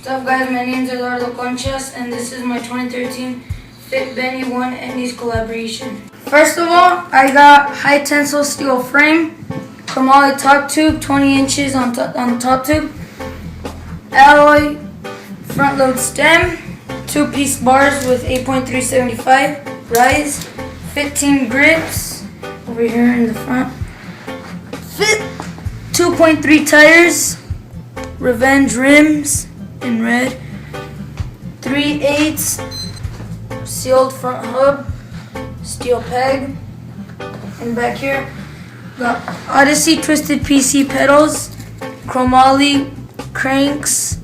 What's up guys, my name is Eduardo Conchas and this is my 2013 Fit Benny 1 Etnies collaboration. First of all, I got high tensile steel frame, chromoly top tube, 20 inches on top tube, alloy front load stem, 2-piece bars with 8.375 rise, 15 grips over here in the front, fit 2.3 tires, Revenge rims in red, 3/8 sealed front hub, steel peg, and back here got Odyssey twisted PC pedals, chromoly cranks,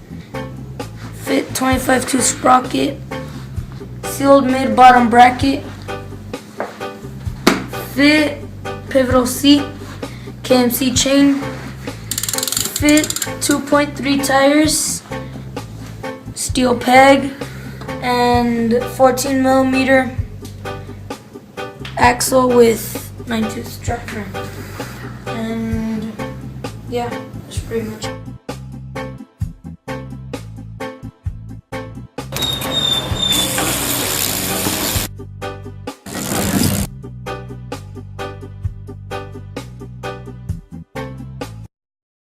fit 25-2 sprocket, sealed mid bottom bracket, fit pivotal seat, KMC chain, fit 2.3 tires, steel peg, and 14mm axle with 9-tooth strap frame. And yeah, that's pretty much it.